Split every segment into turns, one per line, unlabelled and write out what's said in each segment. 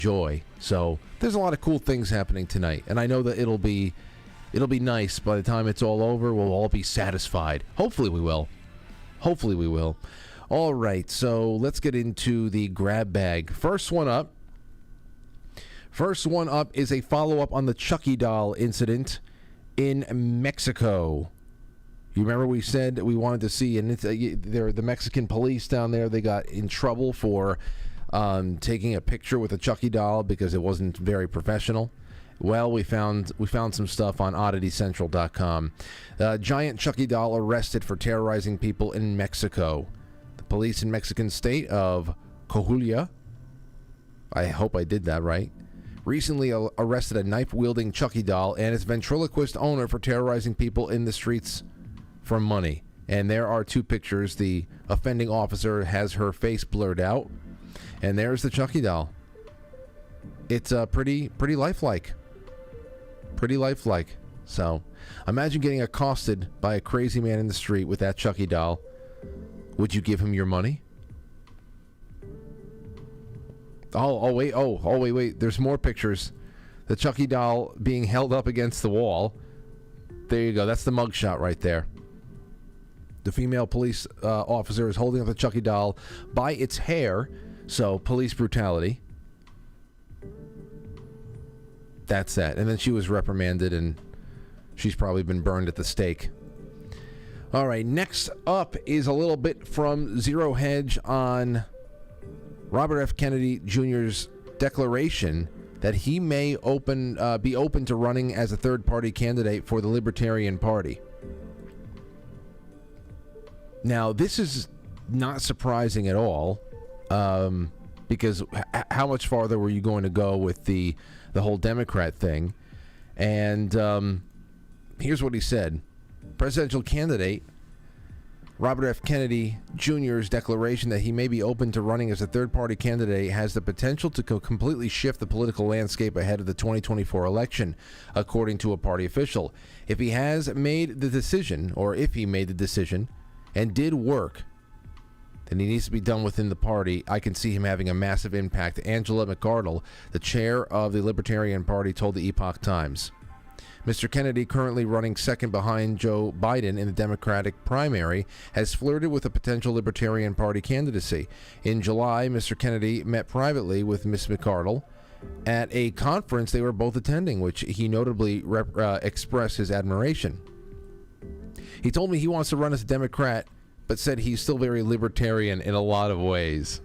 joy. So there's a lot of cool things happening tonight, and I know that it'll be nice. By the time it's all over, we'll all be satisfied. Hopefully we will. All right, so let's get into the grab bag. First one up is a follow-up on the Chucky doll incident in Mexico. You remember we said we wanted to see, and the Mexican police down there, they got in trouble for taking a picture with a Chucky doll because it wasn't very professional. Well, we found some stuff on odditycentral.com. Giant Chucky doll arrested for terrorizing people in Mexico. The police in Mexican state of Coahuila, I hope I did that right, recently arrested a knife-wielding Chucky doll and its ventriloquist owner for terrorizing people in the streets for money. And there are two pictures. The offending officer has her face blurred out, and there's the Chucky doll. It's pretty lifelike. Pretty lifelike. So imagine getting accosted by a crazy man in the street with that Chucky doll. Would you give him your money? Oh wait. There's more pictures. The Chucky doll being held up against the wall. There you go. That's the mugshot right there. The female police officer is holding up the Chucky doll by its hair. So, police brutality. That's that. And then she was reprimanded, and she's probably been burned at the stake. All right, next up is a little bit from Zero Hedge on Robert F. Kennedy Jr.'s declaration that he may be open to running as a third-party candidate for the Libertarian Party. Now, this is not surprising at all, because how much farther were you going to go with the whole Democrat thing? And here's what he said. Presidential candidate Robert F. Kennedy Jr.'s declaration that he may be open to running as a third-party candidate has the potential to completely shift the political landscape ahead of the 2024 election, according to a party official. If he made the decision and did work, then he needs to be done within the party. I can see him having a massive impact. Angela McArdle, the chair of the Libertarian Party, told the Epoch Times. Mr. Kennedy, currently running second behind Joe Biden in the Democratic primary, has flirted with a potential Libertarian Party candidacy. In July, Mr. Kennedy met privately with Ms. McArdle at a conference they were both attending, which he notably expressed his admiration. He told me he wants to run as a Democrat, but said he's still very libertarian in a lot of ways.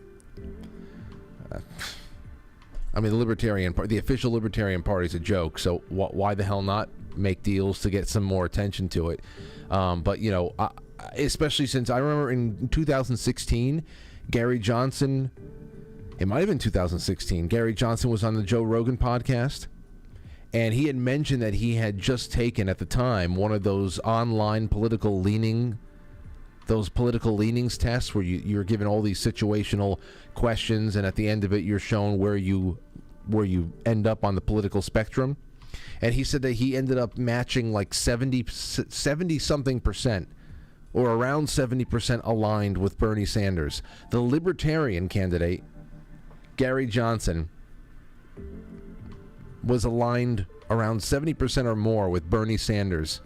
I mean, the official Libertarian Party is a joke, so why the hell not make deals to get some more attention to it? But, you know, especially since I remember in 2016, Gary Johnson, it might have been 2016, Gary Johnson was on the Joe Rogan podcast, and he had mentioned that he had just taken, at the time, one of those online political leanings tests where you're given all these situational questions, and at the end of it you're shown where you end up on the political spectrum. And he said that he ended up matching like 70 something percent, or around 70% aligned with Bernie Sanders. The Libertarian candidate, Gary Johnson, was aligned around 70% or more with Bernie Sanders.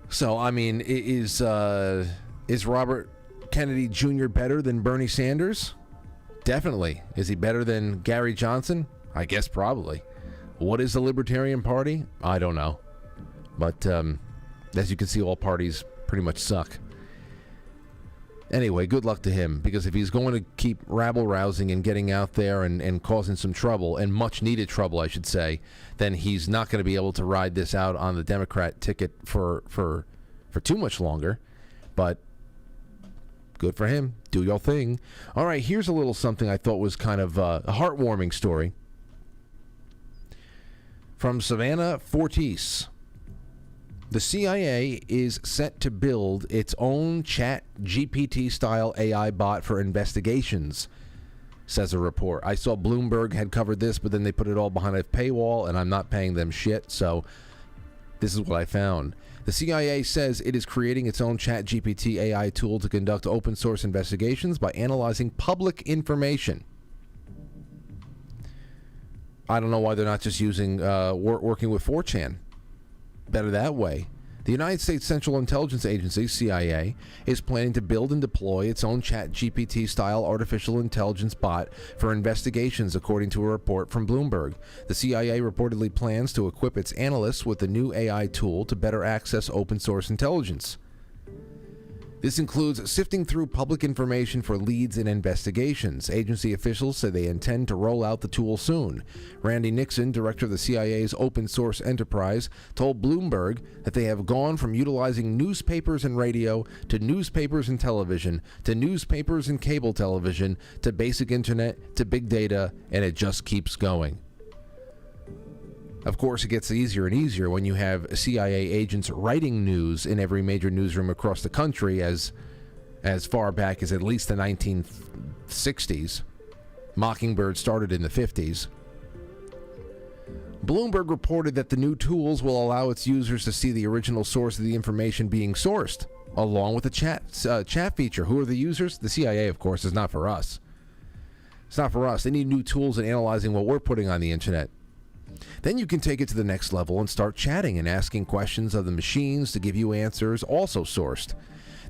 So, I mean, is Robert Kennedy Jr. better than Bernie Sanders? Definitely. Is he better than Gary Johnson? I guess probably. What is the Libertarian Party? I don't know. But as you can see, all parties pretty much suck. Anyway, good luck to him, because if he's going to keep rabble-rousing and getting out there and causing some trouble, and much-needed trouble, I should say, then he's not going to be able to ride this out on the Democrat ticket for too much longer. But good for him. Do your thing. All right, here's a little something I thought was kind of a heartwarming story from Savannah Fortis. The CIA is set to build its own chat GPT-style AI bot for investigations, says a report. I saw Bloomberg had covered this, but then they put it all behind a paywall, and I'm not paying them shit, so this is what I found. The CIA says it is creating its own chat GPT AI tool to conduct open-source investigations by analyzing public information. I don't know why they're not just using working with 4chan. Better that way. The United States Central Intelligence Agency, CIA, is planning to build and deploy its own ChatGPT-style artificial intelligence bot for investigations, according to a report from Bloomberg. The CIA reportedly plans to equip its analysts with a new AI tool to better access open-source intelligence. This includes sifting through public information for leads in investigations. Agency officials say they intend to roll out the tool soon. Randy Nixon, director of the CIA's open source enterprise, told Bloomberg that they have gone from utilizing newspapers and radio to newspapers and television to newspapers and cable television to basic internet to big data, and it just keeps going. Of course, it gets easier and easier when you have CIA agents writing news in every major newsroom across the country as far back as at least the 1960s. Mockingbird started in the 50s. Bloomberg reported that the new tools will allow its users to see the original source of the information being sourced, along with the chat feature. Who are the users? The CIA, of course. Is not for us. It's not for us. They need new tools in analyzing what we're putting on the internet. Then you can take it to the next level and start chatting and asking questions of the machines to give you answers, also sourced.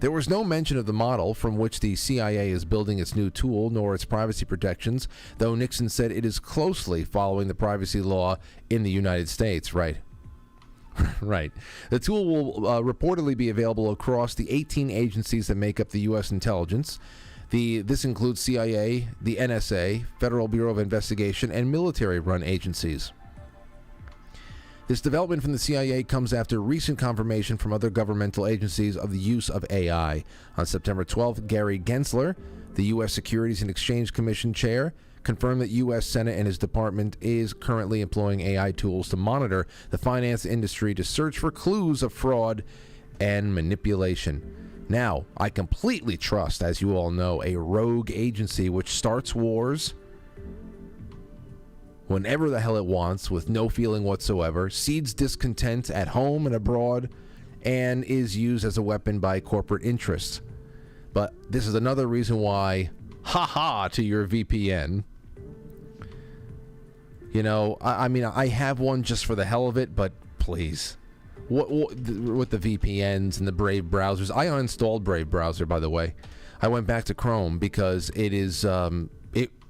There was no mention of the model from which the CIA is building its new tool, nor its privacy protections, though Nixon said it is closely following the privacy law in the United States. Right. Right. The tool will reportedly be available across the 18 agencies that make up the U.S. intelligence. This includes CIA, the NSA, Federal Bureau of Investigation, and military-run agencies. This development from the CIA comes after recent confirmation from other governmental agencies of the use of AI. On September 12th, Gary Gensler, the U.S. Securities and Exchange Commission chair, confirmed that U.S. Senate and his department is currently employing AI tools to monitor the finance industry to search for clues of fraud and manipulation. Now, I completely trust, as you all know, a rogue agency which starts wars whenever the hell it wants with no feeling whatsoever, seeds discontent at home and abroad, and is used as a weapon by corporate interests. But this is another reason why, haha, to your VPN. You know, I mean, I have one just for the hell of it, but please. What with the VPNs and the Brave browsers? I uninstalled Brave browser, by the way. I went back to Chrome because it is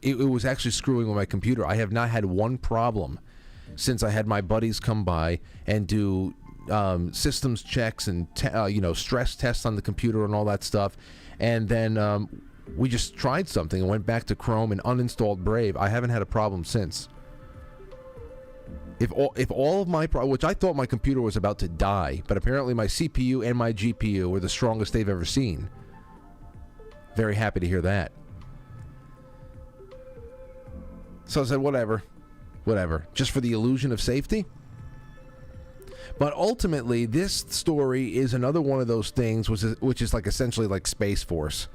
it was actually screwing with my computer. I have not had one problem since I had my buddies come by and do systems checks and stress tests on the computer and all that stuff. And then we just tried something and went back to Chrome and uninstalled Brave. I haven't had a problem since. If all of my which I thought my computer was about to die, but apparently my CPU and my GPU were the strongest they've ever seen. Very happy to hear that. So I said, whatever, just for the illusion of safety. But ultimately, this story is another one of those things which is like essentially like Space Force,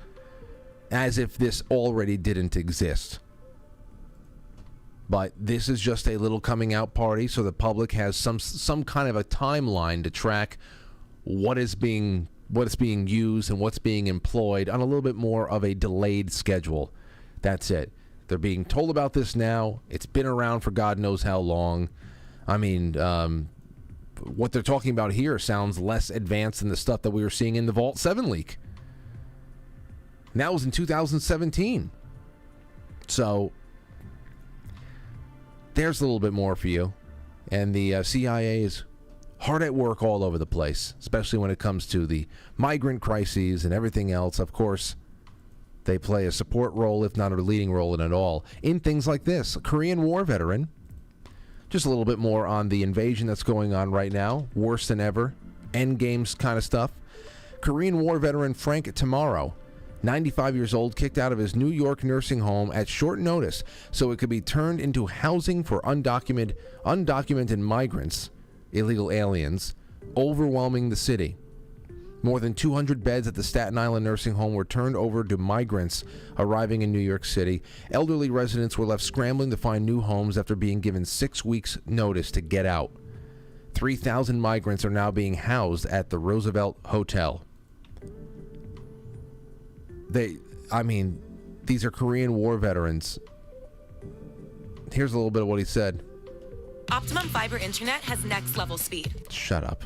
as if this already didn't exist. But this is just a little coming out party, so the public has some kind of a timeline to track what is being used and what's being employed on a little bit more of a delayed schedule. That's it. They're being told about this now. It's been around for God knows how long. I mean, what they're talking about here sounds less advanced than the stuff that we were seeing in the Vault 7 leak. And that was in 2017. So there's a little bit more for you. And the CIA is hard at work all over the place, especially when it comes to the migrant crises and everything else. Of course, they play a support role, if not a leading role in it all, in things like this. A Korean War veteran. Just a little bit more on the invasion that's going on right now. Worse than ever. Endgames kind of stuff. Korean War veteran Frank Tamaro, 95 years old, kicked out of his New York nursing home at short notice so it could be turned into housing for undocumented migrants, illegal aliens, overwhelming the city. More than 200 beds at the Staten Island nursing home were turned over to migrants arriving in New York City. Elderly residents were left scrambling to find new homes after being given 6 weeks' notice to get out. 3,000 migrants are now being housed at the Roosevelt Hotel. These are Korean War veterans Here's a little bit of what he said.
Optimum fiber internet has next level speed.
Shut up.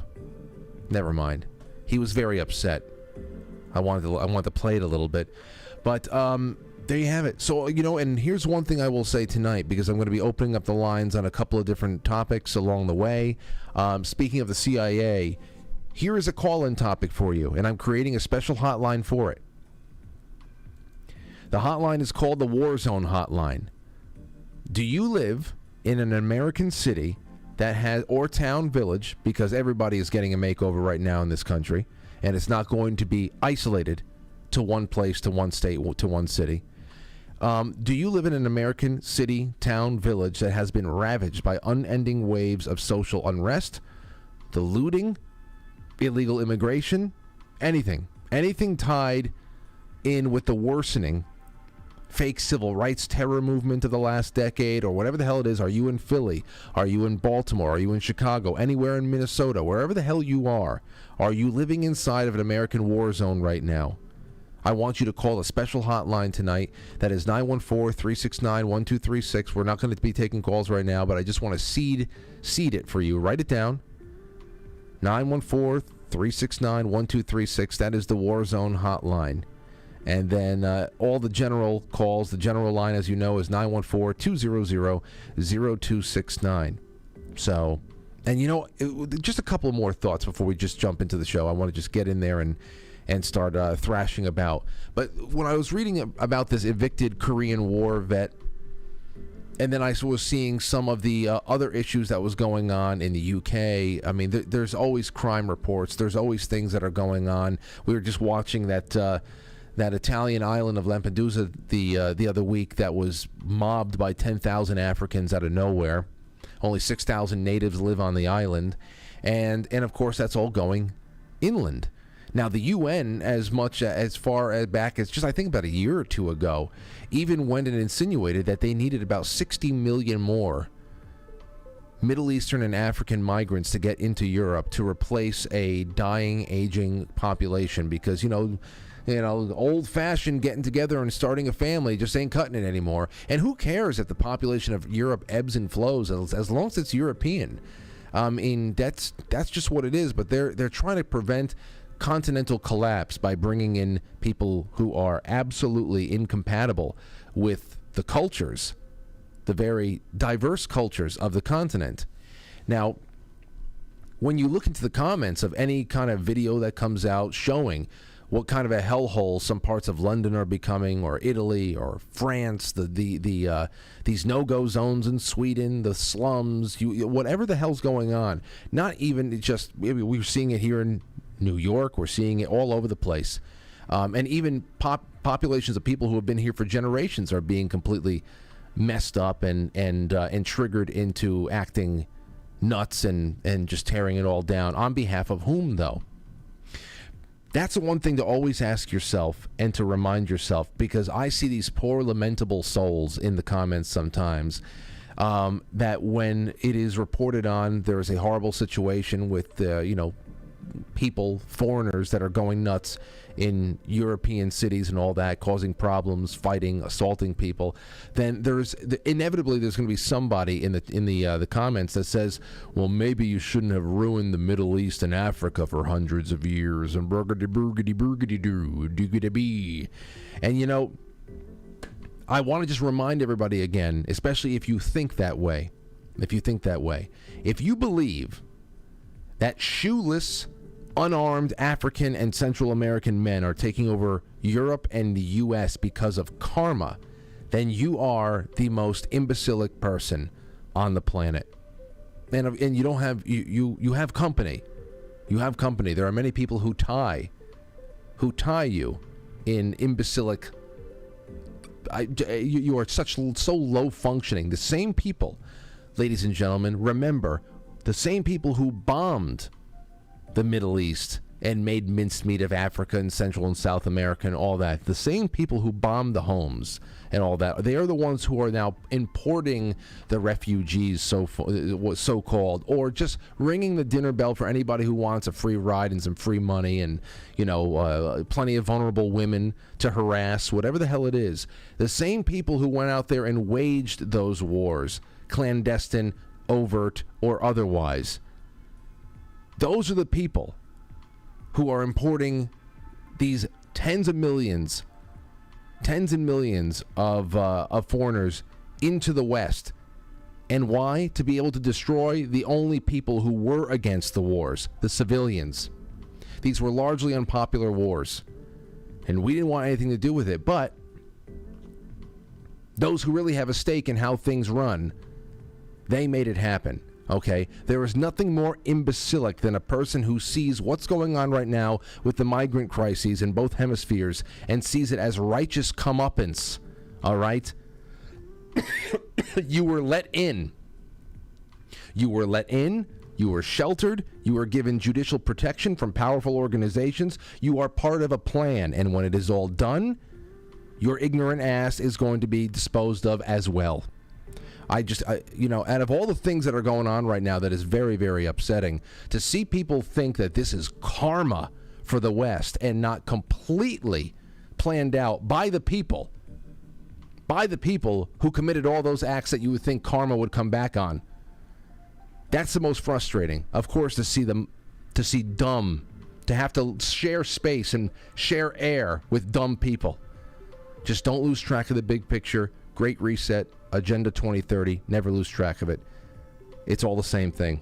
Never mind. He was very upset. I wanted to play it a little bit. But there you have it. So, and here's one thing I will say tonight, because I'm going to be opening up the lines on a couple of different topics along the way. Speaking of the CIA, here is a call-in topic for you, and I'm creating a special hotline for it. The hotline is called the Warzone hotline. Do you live in an American city that has, or town, village, because everybody is getting a makeover right now in this country, and it's not going to be isolated to one place, to one state, to one city. Do you live in an American city, town, village that has been ravaged by unending waves of social unrest, the looting, illegal immigration, anything tied in with the worsening fake civil rights terror movement of the last decade, or whatever the hell it is? Are you in Philly? Are you in Baltimore? Are you in Chicago? Anywhere in Minnesota? Wherever the hell you are you living inside of an American war zone right now? I want you to call a special hotline tonight. That is 914-369-1236. We're not going to be taking calls right now, but I just want to seed it for you. Write it down. 914-369-1236. That is the Warzone hotline. And then all the general calls, the general line, as you know, is 914-200-0269. So, and just a couple more thoughts before we just jump into the show. I want to just get in there and start thrashing about. But when I was reading about this evicted Korean War vet, and then I was seeing some of the other issues that was going on in the UK. I mean, there's always crime reports. There's always things that are going on. We were just watching that Italian island of Lampedusa the other week that was mobbed by 10,000 Africans out of nowhere. Only 6,000 natives live on the island, and of course that's all going inland. Now the UN, as far as back as just I think about a year or two ago, even went and insinuated that they needed about 60 million more Middle Eastern and African migrants to get into Europe to replace a dying, aging population, because old-fashioned getting together and starting a family just ain't cutting it anymore. And who cares if the population of Europe ebbs and flows as long as it's European? That's just what it is. But they're trying to prevent continental collapse by bringing in people who are absolutely incompatible with the cultures, the very diverse cultures of the continent. Now, when you look into the comments of any kind of video that comes out showing what kind of a hellhole some parts of London are becoming, or Italy, or France, these no-go zones in Sweden, the slums, whatever the hell's going on. Not even just, we're seeing it here in New York, we're seeing it all over the place. And even populations of people who have been here for generations are being completely messed up and triggered into acting nuts and just tearing it all down. On behalf of whom, though? That's the one thing to always ask yourself and to remind yourself, because I see these poor lamentable souls in the comments sometimes, that when it is reported on there is a horrible situation with people, foreigners that are going nuts in European cities and all that, causing problems, fighting, assaulting people, then inevitably there's going to be somebody in the comments that says, well, maybe you shouldn't have ruined the Middle East and Africa for hundreds of years, and burgity-burgity-doo-diggity-bee. And I want to just remind everybody again, especially if you think that way, if you believe that shoeless, unarmed African and Central American men are taking over Europe and the U.S. because of karma, then you are the most imbecilic person on the planet. And you don't have you have company. You have company. There are many people who tie you in imbecilic. You are so low functioning. The same people, ladies and gentlemen, remember, the same people who bombed the Middle East and made mincemeat of Africa and Central and South America and all that. The same people who bombed the homes and all that, they are the ones who are now importing the refugees, so-called, or just ringing the dinner bell for anybody who wants a free ride and some free money and, plenty of vulnerable women to harass, whatever the hell it is. The same people who went out there and waged those wars, clandestine, overt, or otherwise. Those are the people who are importing these tens and millions of foreigners into the West. And why? To be able to destroy the only people who were against the wars, the civilians. These were largely unpopular wars, and we didn't want anything to do with it. But those who really have a stake in how things run, they made it happen. Okay, there is nothing more imbecilic than a person who sees what's going on right now with the migrant crises in both hemispheres and sees it as righteous comeuppance. All right? You were let in. You were let in. You were sheltered. You were given judicial protection from powerful organizations. You are part of a plan. And when it is all done, your ignorant ass is going to be disposed of as well. Out of all the things that are going on right now, that is very, very upsetting to see people think that this is karma for the West and not completely planned out by the people who committed all those acts that you would think karma would come back on. That's the most frustrating. Of course, to see dumb, to have to share space and share air with dumb people. Just don't lose track of the big picture. Great Reset, Agenda 2030, never lose track of it. It's all the same thing.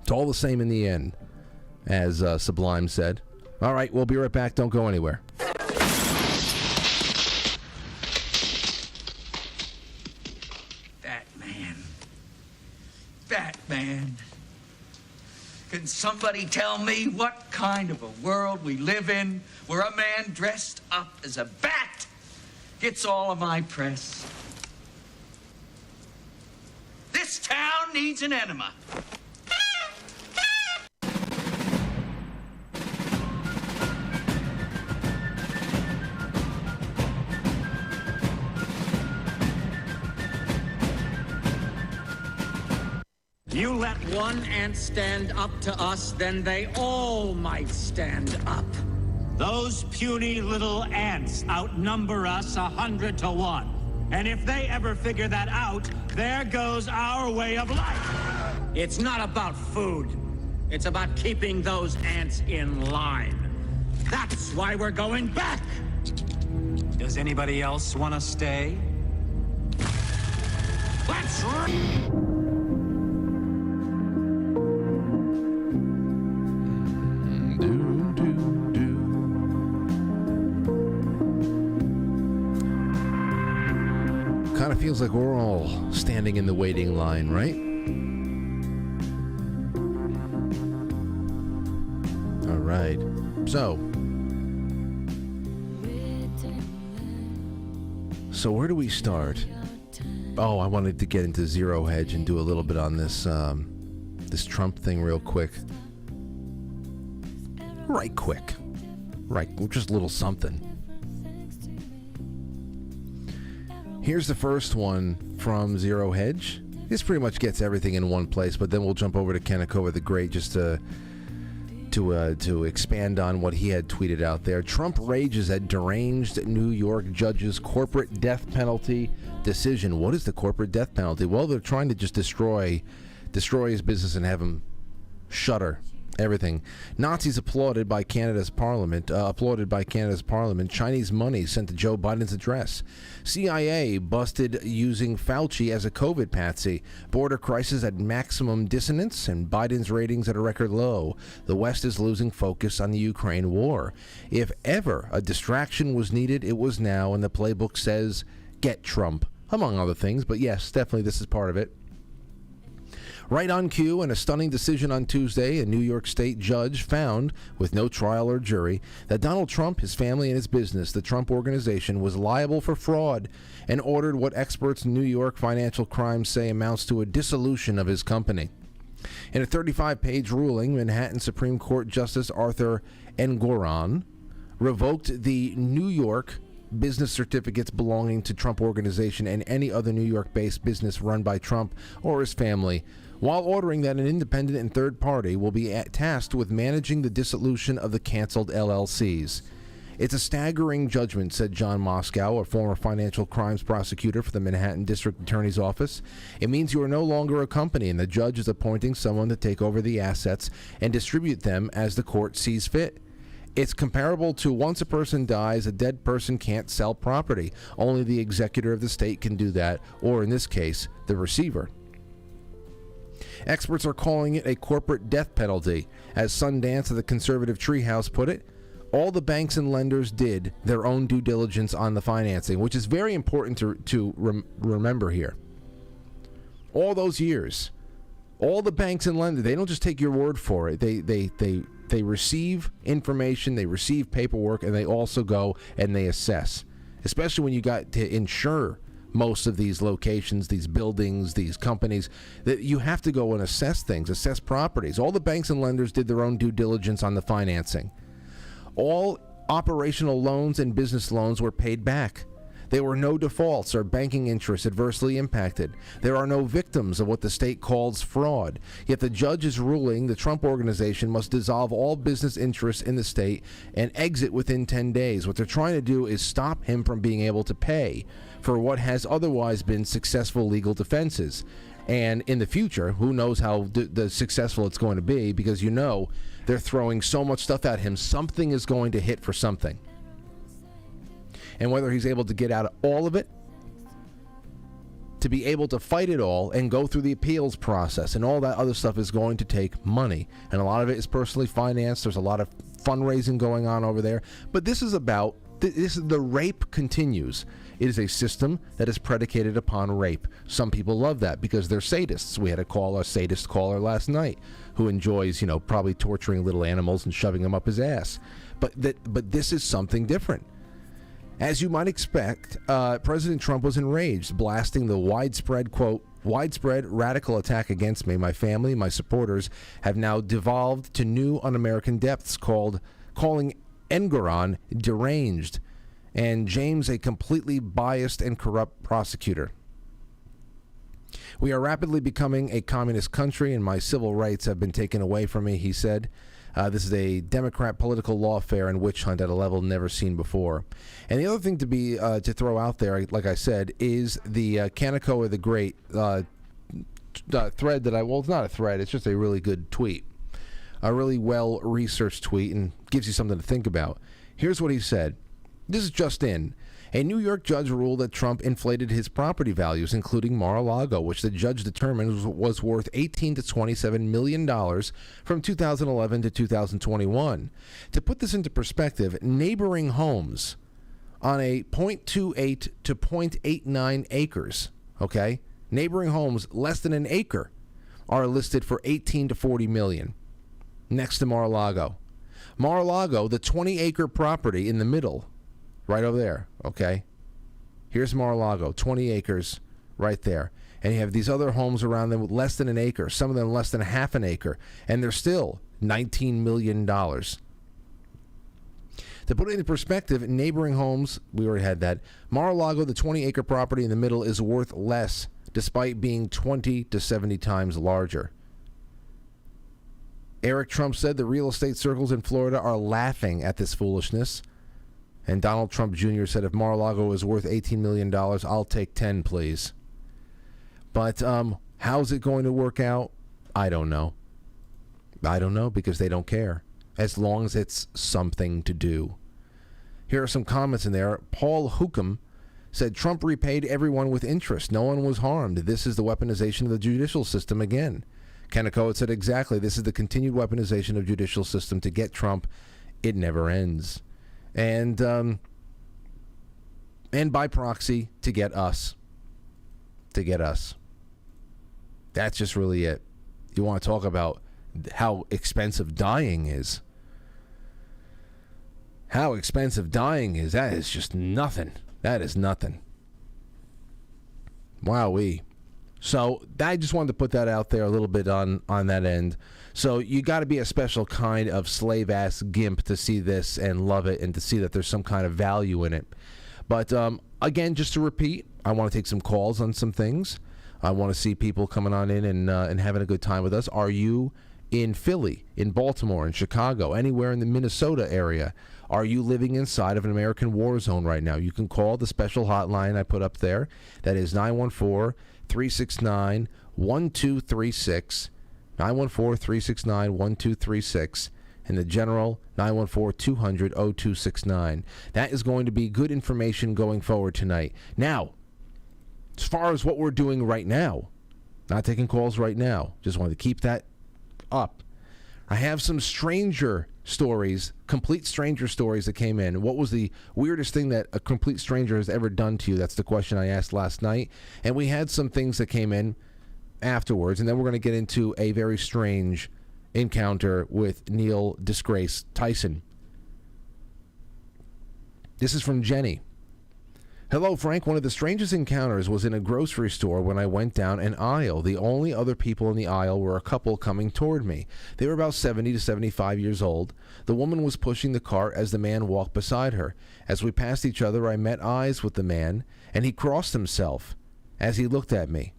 It's all the same in the end, as Sublime said. All right, we'll be right back. Don't go anywhere.
That man. Can somebody tell me what kind of a world we live in where a man dressed up as a bat gets all of my press? This town needs an enema.
You let one ant stand up to us, then they all might stand up.
Those puny little ants outnumber us 100 to 1. And if they ever figure that out, there goes our way of life.
It's not about food. It's about keeping those ants in line. That's why we're going back.
Does anybody else want to stay?
Let's
Kind of feels like we're all standing in the waiting line, right? All right. So where do we start? Oh, I wanted to get into Zero Hedge and do a little bit on this this Trump thing real quick. Right quick. Right, just a little something. Here's the first one from Zero Hedge. This pretty much gets everything in one place, but then we'll jump over to Kanekova the Great just to expand on what he had tweeted out there. Trump rages at deranged New York judge's corporate death penalty decision. What is the corporate death penalty? Well, they're trying to just destroy his business and have him shutter everything. Nazis applauded by Canada's parliament. Chinese money sent to Joe Biden's address. CIA busted using Fauci as a COVID patsy. Border crisis at maximum dissonance, and Biden's ratings at a record low. The West is losing focus on the Ukraine war. If ever a distraction was needed, it was now, and the playbook says, get Trump, among other things. But yes, definitely this is part of it. Right on cue, in a stunning decision on Tuesday, a New York State judge found, with no trial or jury, that Donald Trump, his family, and his business, the Trump Organization, was liable for fraud and ordered what experts in New York financial crimes say amounts to a dissolution of his company. In a 35-page ruling, Manhattan Supreme Court Justice Arthur Engoron revoked the New York business certificates belonging to Trump Organization and any other New York-based business run by Trump or his family, while ordering that an independent and third party will be tasked with managing the dissolution of the canceled LLCs. It's a staggering judgment, said John Moscow, a former financial crimes prosecutor for the Manhattan District Attorney's Office. It means you are no longer a company, and the judge is appointing someone to take over the assets and distribute them as the court sees fit. It's comparable to once a person dies, a dead person can't sell property. Only the executor of the state can do that, or in this case, the receiver. Experts are calling it a corporate death penalty. As Sundance of the conservative treehouse put it, all the banks and lenders did their own due diligence on the financing, which is very important to remember here. All those years, all the banks and lenders, they don't just take your word for it. They receive information, they receive paperwork, and they also go and they assess. Especially when you got to insure most of these locations, these buildings, these companies, that you have to go and assess things, assess properties. All the banks and lenders did their own due diligence on the financing. All operational loans and business loans were paid back. There were no defaults or banking interests adversely impacted. There are no victims of what the state calls fraud. Yet the judge is ruling the Trump Organization must dissolve all business interests in the state and exit within 10 days. What they're trying to do is stop him from being able to pay for what has otherwise been successful legal defenses. And in the future, who knows how successful it's going to be, because they're throwing so much stuff at him, something is going to hit for something. And whether he's able to get out of all of it, to be able to fight it all and go through the appeals process and all that other stuff is going to take money. And a lot of it is personally financed. There's a lot of fundraising going on over there. But this is the rape continues. It is a system that is predicated upon rape. Some people love that because they're sadists. We had a sadist caller last night who enjoys, probably torturing little animals and shoving them up his ass. But this is something different. As you might expect, President Trump was enraged, blasting the widespread radical attack against me. My family, my supporters have now devolved to new un-American depths, calling Engoron deranged and James a completely biased and corrupt prosecutor. We are rapidly becoming a communist country, and my civil rights have been taken away from me, he said. This is a Democrat political lawfare and witch hunt at a level never seen before. And the other thing to throw out there, like I said, is the Kaneko the Great thread it's not a thread, it's just a really good tweet. A really well-researched tweet, and gives you something to think about. Here's what he said. This is just in. A New York judge ruled that Trump inflated his property values, including Mar-a-Lago, which the judge determined was worth $18 to $27 million from 2011 to 2021. To put this into perspective, neighboring homes on a 0.28 to 0.89 acres, okay, neighboring homes less than an acre are listed for 18 to 40 million next to Mar-a-Lago. Mar-a-Lago, the 20-acre property in the middle, right over there, okay? Here's Mar-a-Lago, 20 acres right there. And you have these other homes around them with less than an acre, some of them less than half an acre, and they're still $19 million. To put it into perspective, neighboring homes, we already had that. Mar-a-Lago, the 20-acre property in the middle, is worth less, despite being 20 to 70 times larger. Eric Trump said the real estate circles in Florida are laughing at this foolishness. And Donald Trump Jr. said, if Mar-a-Lago is worth $18 million, I'll take 10, please. But how's it going to work out? I don't know. I don't know, because they don't care, as long as it's something to do. Here are some comments in there. Paul Hookham said, Trump repaid everyone with interest. No one was harmed. This is the weaponization of the judicial system again. Kaneko said, exactly. This is the continued weaponization of judicial system to get Trump. It never ends. And by proxy, to get us. To get us. That's just really it. You want to talk about how expensive dying is. How expensive dying is. That is just nothing. That is nothing. Wowee. So I just wanted to put that out there a little bit on that end. So you got to be a special kind of slave-ass gimp to see this and love it and to see that there's some kind of value in it. But again, just to repeat, I want to take some calls on some things. I want to see people coming on in and having a good time with us. Are you in Philly, in Baltimore, in Chicago, anywhere in the Minnesota area? Are you living inside of an American Warzone right now? You can call the special hotline I put up there. That is 914-369-1236. 914-369-1236. And the general, 914-200-0269. That is going to be good information going forward tonight. Now, as far as what we're doing right now, not taking calls right now, just wanted to keep that up. I have some stranger stories, complete stranger stories that came in. What was the weirdest thing that a complete stranger has ever done to you? That's the question I asked last night. And we had some things that came in afterwards, and then we're going to get into a very strange encounter with Neil DeGrasse Tyson. This is from Jenny. Hello, Frank. One of the strangest encounters was in a grocery store when I went down an aisle. The only other people in the aisle were a couple coming toward me. They were about 70 to 75 years old. The woman was pushing the cart as the man walked beside her. As we passed each other, I met eyes with the man, and he crossed himself as he looked at me.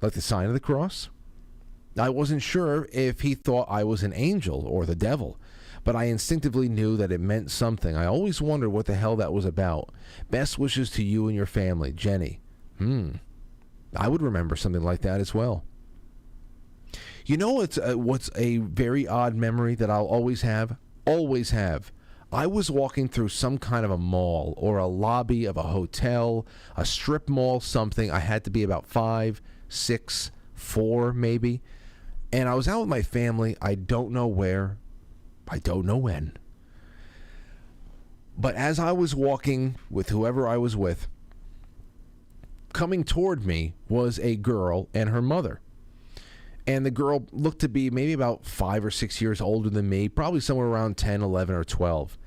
Like the sign of the cross? I wasn't sure if he thought I was an angel or the devil, but I instinctively knew that it meant something. I always wondered what the hell that was about. Best wishes to you and your family, Jenny. I would remember something like that as well. You know what's a very odd memory that I'll always have? Always have. I was walking through some kind of a mall or a lobby of a hotel, a strip mall, something. I had to be about 5, 6, 4 maybe. And I was out with my family. I don't know where. I don't know when. But as I was walking with whoever I was with, coming toward me was a girl and her mother. And the girl looked to be maybe about 5 or 6 years older than me, probably somewhere around 10, 11, or 12.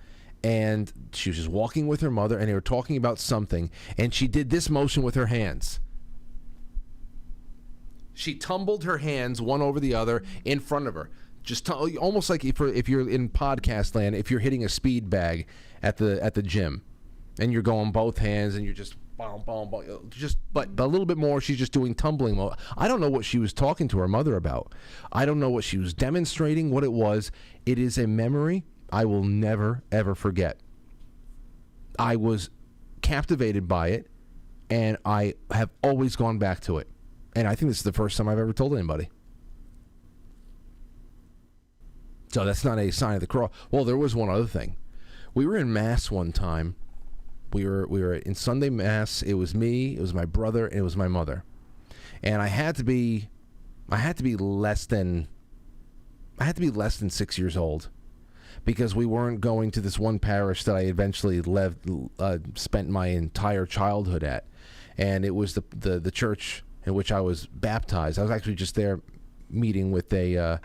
And she was just walking with her mother, and they were talking about something, and she did this motion with her hands. She tumbled her hands one over the other in front of her. Just almost like if you're in podcast land, if you're hitting a speed bag at the gym, and you're going both hands and you're just boom, boom, boom, but a little bit more. She's just doing tumbling. I don't know what she was talking to her mother about. I don't know what she was demonstrating. What it was. It is a memory I will never ever forget. I was captivated by it, and I have always gone back to it. And I think this is the first time I've ever told anybody. So that's not a sign of the cross. Well, there was one other thing. We were in Mass one time. We were in Sunday Mass. It was me, it was my brother, and it was my mother. And I had to be less than 6 years old, because we weren't going to this one parish that I eventually spent my entire childhood at. And it was the church in which I was baptized. I was actually just there meeting with a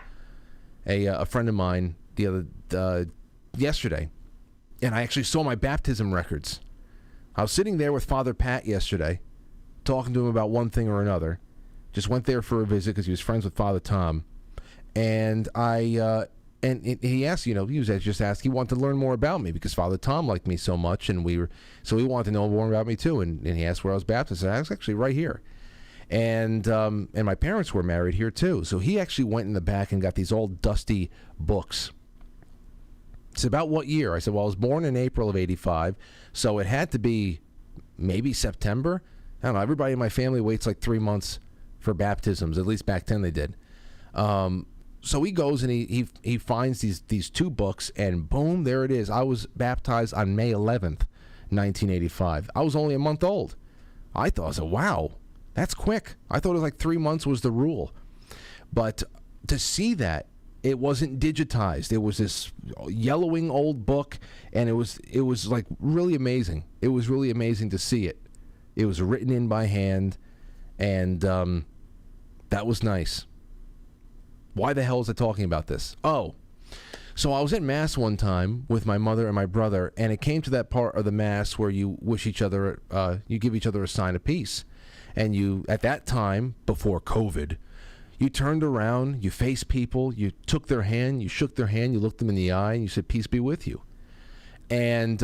friend of mine yesterday, and I actually saw my baptism records. I was sitting there with Father Pat yesterday, talking to him about one thing or another. Just went there for a visit because he was friends with Father Tom, and he asked, he was just asked. He wanted to learn more about me because Father Tom liked me so much, and so he wanted to know more about me too. And he asked where I was baptized. I was actually right here. And my parents were married here too. So he actually went in the back and got these old dusty books. It's about what year? I said, well, I was born in April of 85, so it had to be maybe September. I don't know. Everybody in my family waits like 3 months for baptisms. At least back then they did. So he goes and he finds these 2 books, and boom, there it is. I was baptized on May 11th, 1985. I was only a month old. I said, wow. That's quick. I thought it was like 3 months was the rule. But to see that, it wasn't digitized. It was this yellowing old book, and it was like really amazing. It was really amazing to see it. It was written in by hand, and that was nice. Why the hell is I talking about this? Oh, So I was at Mass one time with my mother and my brother, and it came to that part of the Mass where you wish each other, you give each other a sign of peace. And you, at that time, before COVID, you turned around, you faced people, you took their hand, you shook their hand, you looked them in the eye, and you said, "Peace be with you." And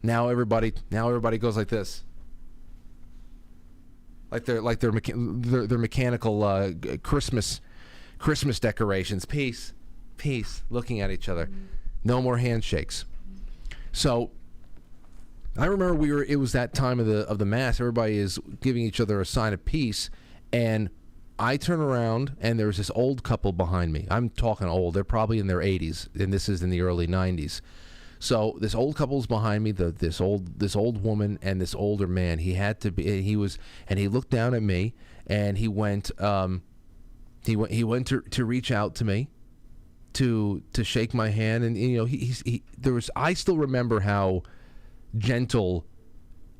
now everybody goes like this, like their mechanical Christmas decorations. Peace, peace, looking at each other. No more handshakes. So I remember it was that time of the Mass. Everybody is giving each other a sign of peace, and I turn around and there's this old couple behind me. I'm talking old. They're probably in their 80s, and this is in the early 90s. So this old couple's behind me, this old woman and this older man. He looked down at me, and he went to reach out to me, to shake my hand, and I still remember how gentle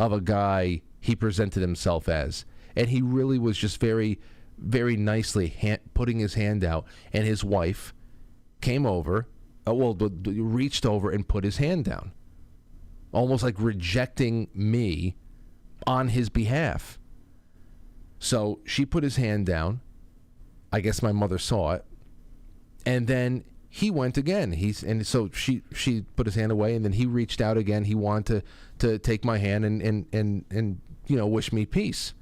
of a guy he presented himself as, and he really was just very, very nicely putting his hand out, and his wife came over, reached over and put his hand down, almost like rejecting me on his behalf. So she put his hand down. I guess my mother saw it, and then he went again. So she put his hand away, and then he reached out again. He wanted to take my hand and wish me peace,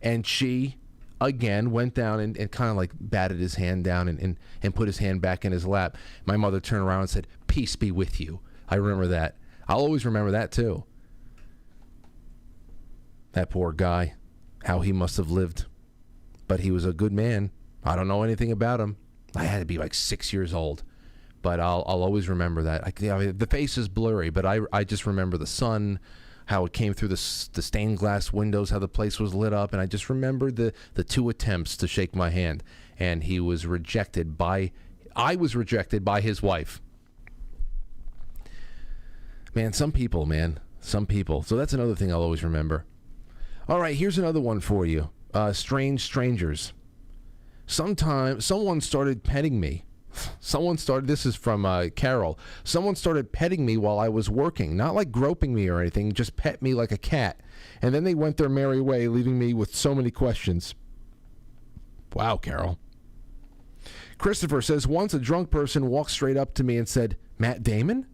and she again went down and kind of like batted his hand down and put his hand back in his lap. My mother turned around and said, "Peace be with you." I remember that. I'll always remember that too. That poor guy, how he must have lived, but he was a good man. I don't know anything about him. I had to be like 6 years old, but I'll always remember that. The face is blurry, but I just remember the sun, how it came through the stained glass windows, how the place was lit up, and I just remembered the two attempts to shake my hand, and I was rejected by his wife. Man, some people. So that's another thing I'll always remember. All right, here's another one for you. Strange strangers. Someone started petting me. This is from Carol. Someone started petting me while I was working. Not like groping me or anything, just pet me like a cat. And then they went their merry way, leaving me with so many questions. Wow, Carol. Christopher says, once a drunk person walked straight up to me and said, "Matt Damon?"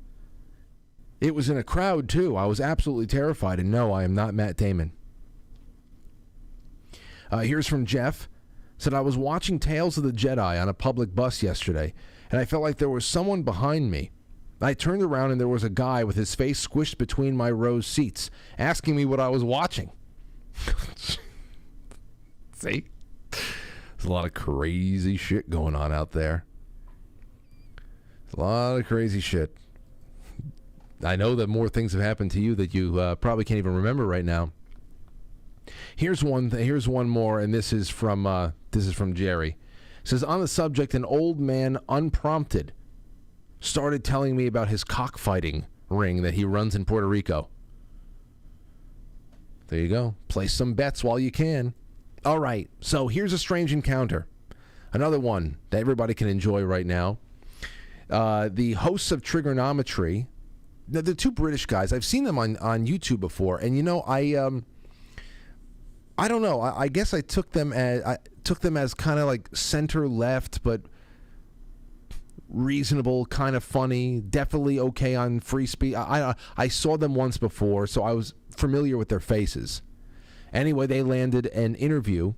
It was in a crowd, too. I was absolutely terrified, and no, I am not Matt Damon. Here's from Jeff. Said, I was watching Tales of the Jedi on a public bus yesterday, and I felt like there was someone behind me. I turned around, and there was a guy with his face squished between my row seats, asking me what I was watching. See? There's a lot of crazy shit going on out there. A lot of crazy shit. I know that more things have happened to you that you probably can't even remember right now. Here's one more, and this is from Jerry. It says, on the subject, an old man, unprompted, started telling me about his cockfighting ring that he runs in Puerto Rico. There you go. Place some bets while you can. All right, so here's a strange encounter. Another one that everybody can enjoy right now. The hosts of Trigonometry, the two British guys, I've seen them on YouTube before, and I don't know. I guess I took them as kind of like center left, but reasonable, kind of funny, definitely okay on free speech. I saw them once before, so I was familiar with their faces. Anyway, they landed an interview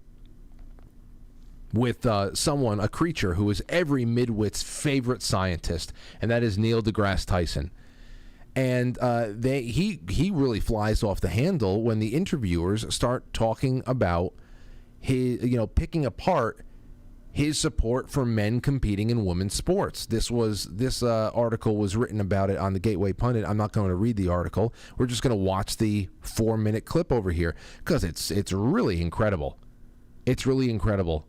with a creature who is every midwit's favorite scientist, and that is Neil deGrasse Tyson. And he really flies off the handle when the interviewers start talking about his, picking apart his support for men competing in women's sports. This article was written about it on the Gateway Pundit. I'm not going to read the article. We're just going to watch the 4-minute clip over here because it's really incredible. It's really incredible.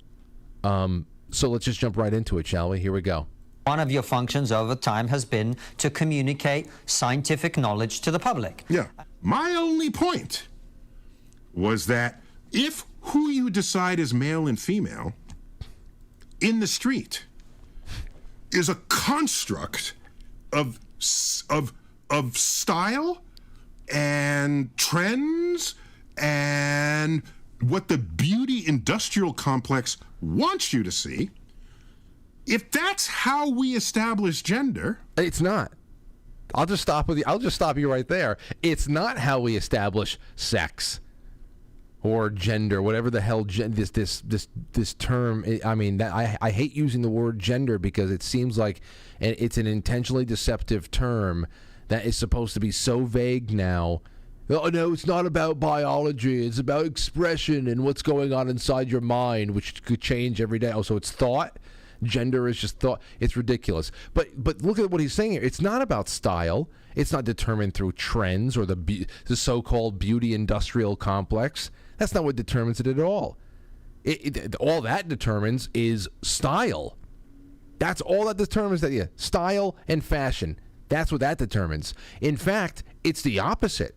So let's just jump right into it, shall we? Here we go.
One of your functions over time has been to communicate scientific knowledge to the public.
Yeah. My only point was that if who you decide is male and female in the street is a construct of style and trends and what the beauty industrial complex wants you to see, if that's how we establish gender,
it's not. I'll just stop you right there. It's not how we establish sex or gender, whatever the hell this term. I mean, I hate using the word gender because it seems like it's an intentionally deceptive term that is supposed to be so vague now. Oh, no, it's not about biology. It's about expression and what's going on inside your mind, which could change every day. Oh, so it's thought? Gender is just thought. It's ridiculous. But look at what he's saying here. It's not about style. It's not determined through trends or the so-called beauty industrial complex. That's not what determines it at all. All that determines is style. That's all that determines that. Yeah, style and fashion. That's what that determines. In fact, it's the opposite.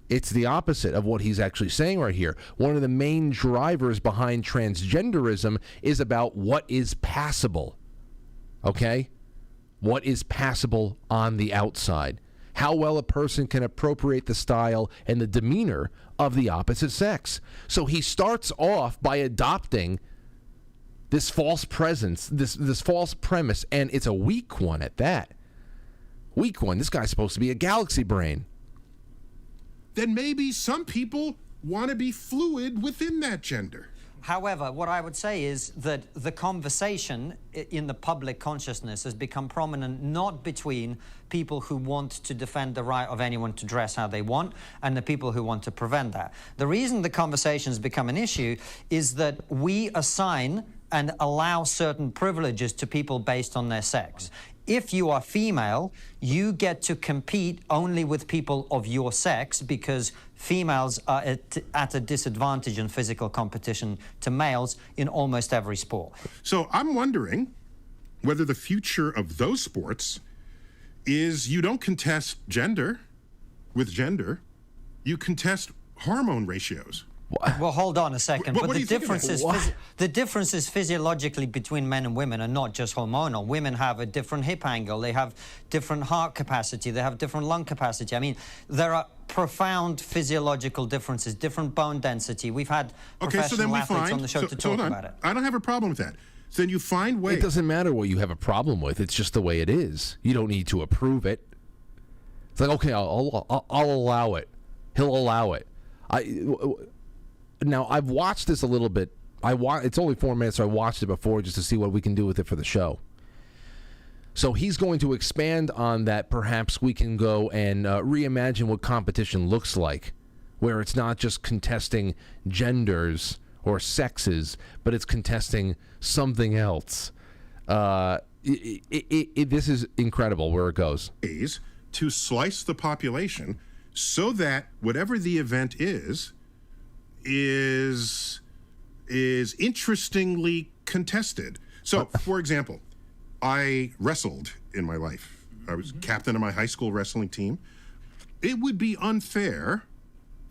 It's the opposite of what he's actually saying right here. One of the main drivers behind transgenderism is about what is passable. Okay? What is passable on the outside. How well a person can appropriate the style and the demeanor of the opposite sex. So he starts off by adopting this false presence, this false premise, and it's a weak one at that. Weak one. This guy's supposed to be a galaxy brain.
Then maybe some people want to be fluid within that gender.
However, what I would say is that the conversation in the public consciousness has become prominent not between people who want to defend the right of anyone to dress how they want and the people who want to prevent that. The reason the conversation has become an issue is that we assign and allow certain privileges to people based on their sex. If you are female, you get to compete only with people of your sex because females are at a disadvantage in physical competition to males in almost every sport.
So I'm wondering whether the future of those sports is you don't contest gender with gender, you contest hormone ratios.
Well, hold on a second.
What
But
do you think of that?
the differences physiologically between men and women are not just hormonal. Women have a different hip angle. They have different heart capacity. They have different lung capacity. I mean, there are profound physiological differences, different bone density. We've had professional athletes on the show to talk about it.
I don't have a problem with that. So then you find ways.
It doesn't matter what you have a problem with. It's just the way it is. You don't need to approve it. It's like, okay, I'll allow it. He'll allow it. Now, I've watched this a little bit. It's only 4 minutes, so I watched it before just to see what we can do with it for the show. So he's going to expand on that. Perhaps we can go and reimagine what competition looks like, where it's not just contesting genders or sexes, but it's contesting something else. This is incredible where it goes.
To slice the population so that whatever the event is interestingly contested. So, for example, I wrestled in my life. I was captain of my high school wrestling team. It would be unfair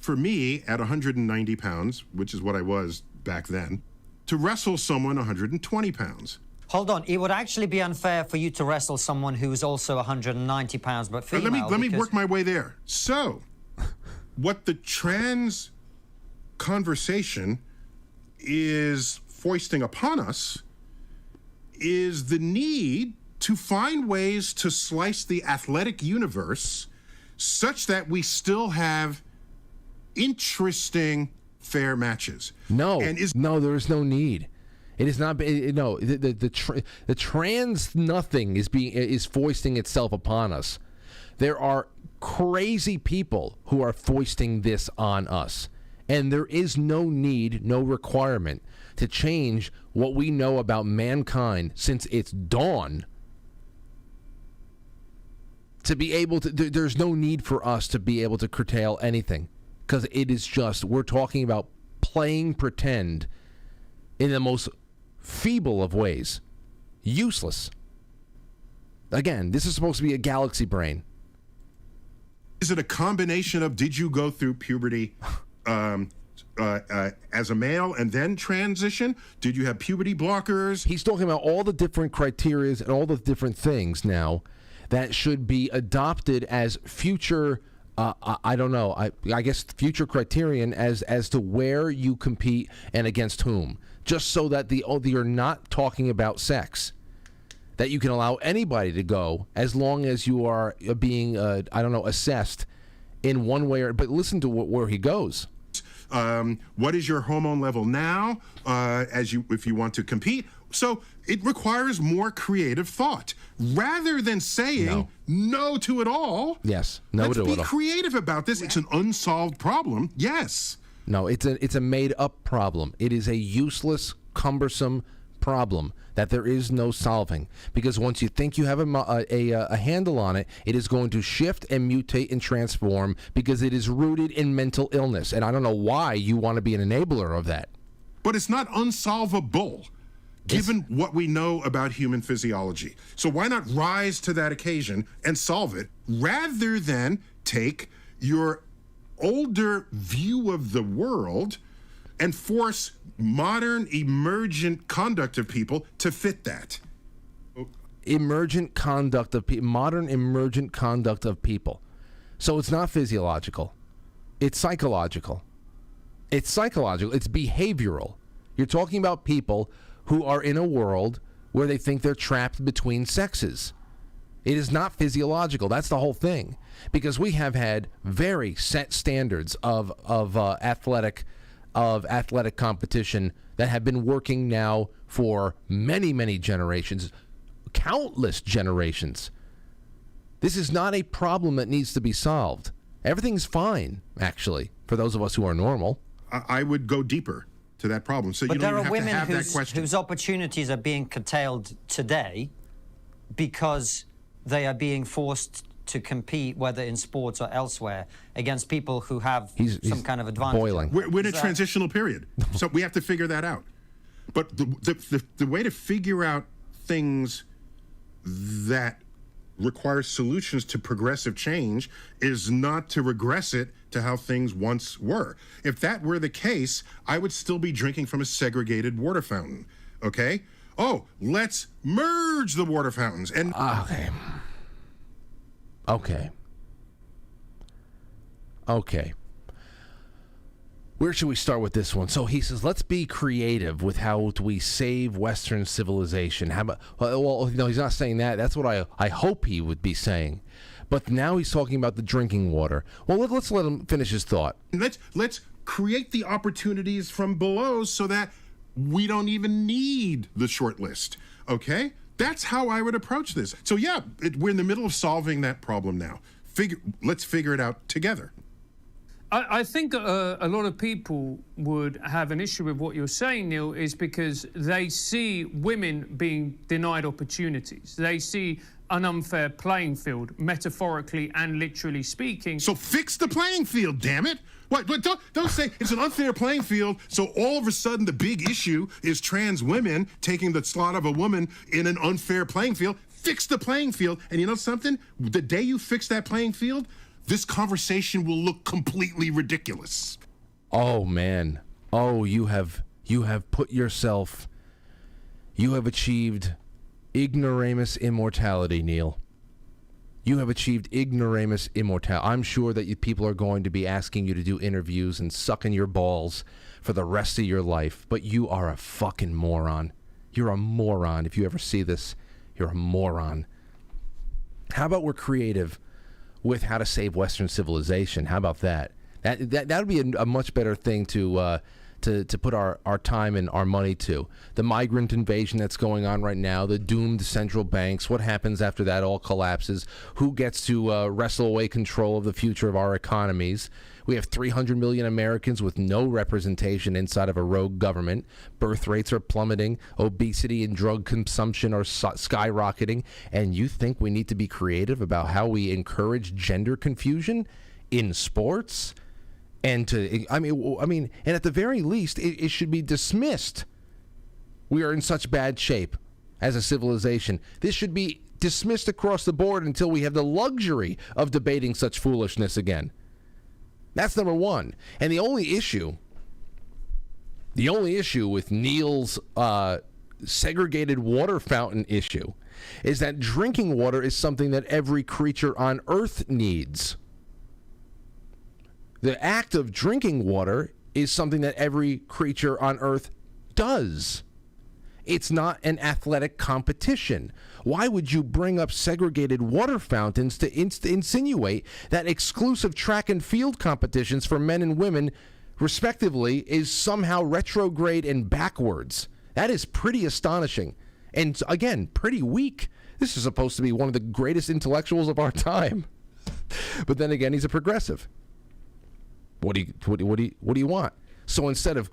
for me at 190 pounds, which is what I was back then, to wrestle someone 120 pounds.
Hold on. It would actually be unfair for you to wrestle someone who's also 190 pounds but female.
Let me work my way there. So, what the trans conversation is foisting upon us is the need to find ways to slice the athletic universe such that we still have interesting fair matches.
No, there is no need. It is not. No, the trans nothing is foisting itself upon us. There are crazy people who are foisting this on us. And there is no need, no requirement to change what we know about mankind since its dawn. To be able to, there's no need for us to be able to curtail anything. Because it is just, we're talking about playing pretend in the most feeble of ways. Useless. Again, this is supposed to be a galaxy brain.
Is it a combination of did you go through puberty as a male and then transition? Did you have puberty blockers?
He's talking about all the different criteria and all the different things now that should be adopted as future. I don't know. I guess future criterion as to where you compete and against whom, just so that you're not talking about sex. That you can allow anybody to go as long as you are being, assessed in one way. But listen to where he goes.
What is your hormone level now, if you want to compete? So it requires more creative thought. Rather than saying no to it all,
yes, no to it all.
Let's be creative about this. It's an unsolved problem. Yes.
No, it's a made-up problem. It is a useless, cumbersome problem that there is no solving, because once you think you have a handle on it, it is going to shift and mutate and transform because it is rooted in mental illness. And I don't know why you want to be an enabler of that.
But it's not unsolvable, given what we know about human physiology. So why not rise to that occasion and solve it, rather than take your older view of the world and force modern emergent conduct of people to fit that.
Emergent conduct of people, modern emergent conduct of people. So it's not physiological. It's psychological. It's psychological. It's behavioral. You're talking about people who are in a world where they think they're trapped between sexes. It is not physiological. That's the whole thing. Because we have had very set standards of athletic competition that have been working now for many, many generations, countless generations. This is not a problem that needs to be solved. Everything's fine, actually, for those of us who are normal.
I would go deeper to that problem. So
but
you don't even have to have that question.
Whose opportunities are being curtailed today because they are being forced to compete, whether in sports or elsewhere, against people who have some kind of advantage.
Boiling.
We're in a transitional period, so we have to figure that out. But the way to figure out things that require solutions to progressive change is not to regress it to how things once were. If that were the case, I would still be drinking from a segregated water fountain, okay? Oh, let's merge the water fountains. And
Okay. Where should we start with this one? So he says, let's be creative with how we save Western civilization. How about, well, no, he's not saying that. That's what I hope he would be saying. But now he's talking about the drinking water. Well, let's let him finish his thought.
Let's create the opportunities from below so that we don't even need the short list, okay? That's how I would approach this. So yeah, we're in the middle of solving that problem now. Let's figure it out together.
I think a lot of people would have an issue with what you're saying, Neil, is because they see women being denied opportunities. They see an unfair playing field, metaphorically and literally speaking.
So fix the playing field, damn it! What? Don't say it's an unfair playing field, so all of a sudden the big issue is trans women taking the slot of a woman in an unfair playing field. Fix the playing field, and you know something? The day you fix that playing field, this conversation will look completely ridiculous.
Oh, man. Oh, you have put yourself... You have achieved ignoramus immortality, Neil. You have achieved ignoramus immortality. I'm sure that people are going to be asking you to do interviews and sucking your balls for the rest of your life, but you are a fucking moron. You're a moron. If you ever see this, you're a moron. How about we're creative with how to save Western civilization? How about that? That would be a much better thing to put our time and our money to. The migrant invasion that's going on right now, the doomed central banks, what happens after that all collapses, who gets to wrestle away control of the future of our economies. We have 300 million Americans with no representation inside of a rogue government. Birth rates are plummeting. Obesity and drug consumption are skyrocketing. And you think we need to be creative about how we encourage gender confusion in sports? And and at the very least, it should be dismissed. We are in such bad shape as a civilization. This should be dismissed across the board until we have the luxury of debating such foolishness again. That's number one. And the only issue with Neil's segregated water fountain issue is that drinking water is something that every creature on Earth needs. The act of drinking water is something that every creature on Earth does. It's not an athletic competition. Why would you bring up segregated water fountains to insinuate that exclusive track and field competitions for men and women, respectively, is somehow retrograde and backwards? That is pretty astonishing. And again, pretty weak. This is supposed to be one of the greatest intellectuals of our time. But then again, he's a progressive. What do you want? So instead of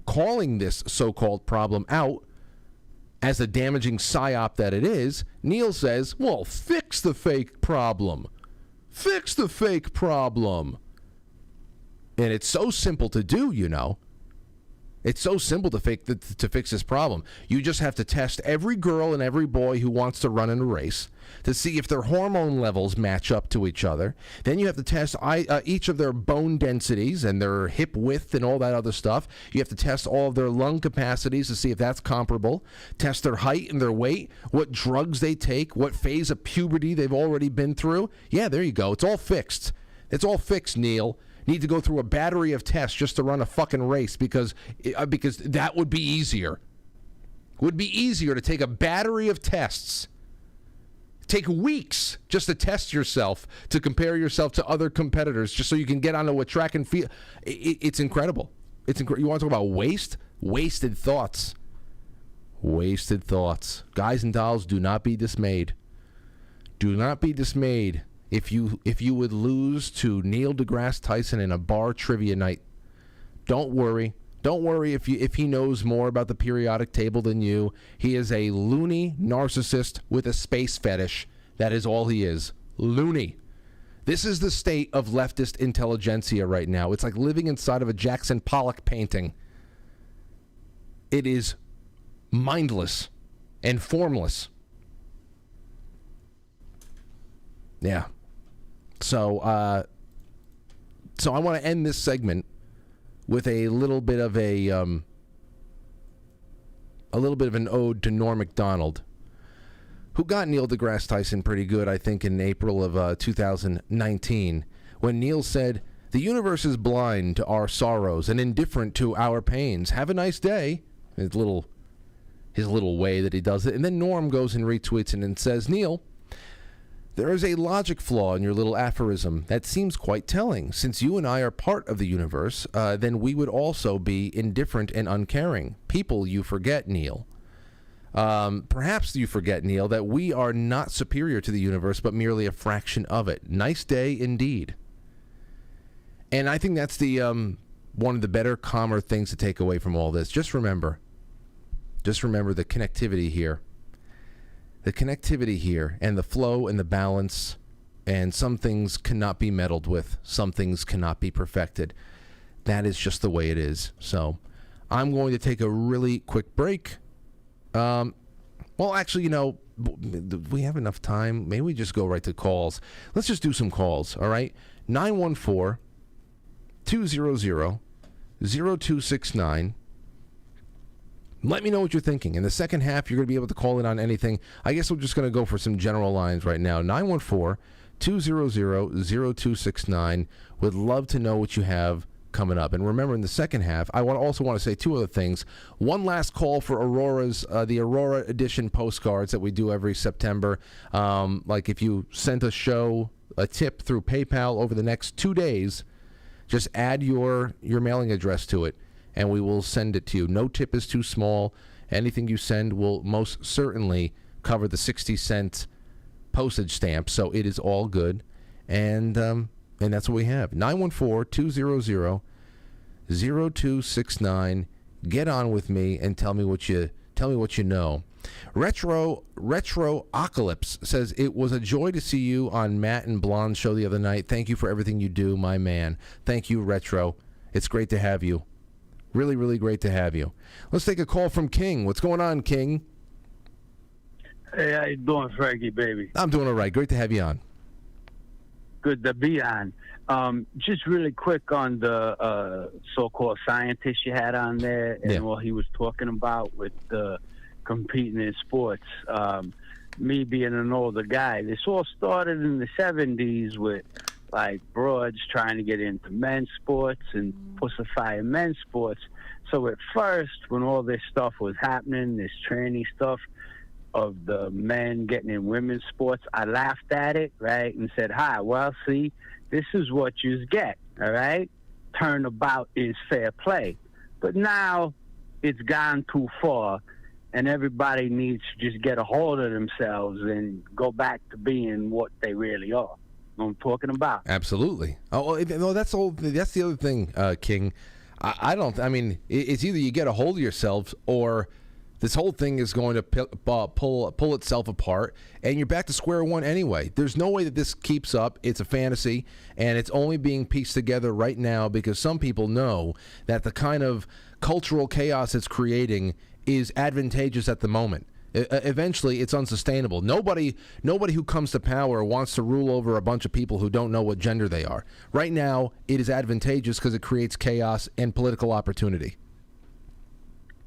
calling this so-called problem out as a damaging psyop that it is, Neil says, well, fix the fake problem. Fix the fake problem. And it's so simple to do, you know. It's so simple to fix this problem. You just have to test every girl and every boy who wants to run in a race to see if their hormone levels match up to each other. Then you have to test each of their bone densities and their hip width and all that other stuff. You have to test all of their lung capacities to see if that's comparable. Test their height and their weight, what drugs they take, what phase of puberty they've already been through. Yeah, there you go. It's all fixed. It's all fixed, Neil. Need to go through a battery of tests just to run a fucking race because that would be easier. Would be easier to take a battery of tests. Take weeks just to test yourself, to compare yourself to other competitors, just so you can get onto a track and field. It's incredible. You want to talk about waste? Wasted thoughts. Wasted thoughts. Guys and dolls, do not be dismayed. Do not be dismayed. If you would lose to Neil deGrasse Tyson in a bar trivia night, don't worry. Don't worry if he knows more about the periodic table than you. He is a loony narcissist with a space fetish. That is all he is. Loony. This is the state of leftist intelligentsia right now. It's like living inside of a Jackson Pollock painting. It is mindless and formless. Yeah. So I want to end this segment with a little bit of an ode to Norm Macdonald, who got Neil deGrasse Tyson pretty good, I think, in April of 2019, when Neil said, "The universe is blind to our sorrows and indifferent to our pains. Have a nice day." His little way that he does it, and then Norm goes and retweets it and says, "Neil, there is a logic flaw in your little aphorism that seems quite telling. Since you and I are part of the universe, then we would also be indifferent and uncaring. People, you forget, Neil. Perhaps you forget, Neil, that we are not superior to the universe, but merely a fraction of it. Nice day indeed." And I think that's the one of the better, calmer things to take away from all this. Just remember the connectivity here. The connectivity here and the flow and the balance, and some things cannot be meddled with. Some things cannot be perfected. That is just the way it is. So I'm going to take a really quick break. Well, actually, we have enough time. Maybe we just go right to calls. Let's just do some calls, all right? 914-200-0269. Let me know what you're thinking. In the second half, you're going to be able to call in on anything. I guess we're just going to go for some general lines right now. 914-200-0269. Would love to know what you have coming up. And remember, in the second half, I also want to say two other things. One last call for Aurora's, the Aurora edition postcards that we do every September. Like if you sent a tip through PayPal over the next 2 days, just add your mailing address to it, and we will send it to you. No tip is too small. Anything you send will most certainly cover the 60-cent postage stamp, so it is all good. And that's what we have. 914-200-0269. Get on with me and tell me what you know. Retrocalypse says, "It was a joy to see you on Matt and Blonde's show the other night. Thank you for everything you do, my man." Thank you, Retro. It's great to have you. Really, really great to have you. Let's take a call from King. What's going on, King?
Hey, how you doing, Frankie, baby?
I'm doing all right. Great to have you on.
Good to be on. Just really quick on the so-called scientist you had on there and what he was talking about with the competing in sports. Me being an older guy, this all started in the 70s with like broads trying to get into men's sports and pussifying men's sports. So at first, when all this stuff was happening, this tranny stuff of the men getting in women's sports, I laughed at it, right, and said, hi, well, see, this is what you get, all right? Turnabout is fair play. But now it's gone too far, and everybody needs to just get a hold of themselves and go back to being what they really are. I'm talking about.
Absolutely. Oh, that's all. That's the other thing, King. I mean, it's either you get a hold of yourselves, or this whole thing is going to pull itself apart, and you're back to square one anyway. There's no way that this keeps up. It's a fantasy, and it's only being pieced together right now because some people know that the kind of cultural chaos it's creating is advantageous at the moment. Eventually, it's unsustainable. Nobody who comes to power wants to rule over a bunch of people who don't know what gender they are. Right now, it is advantageous because it creates chaos and political opportunity.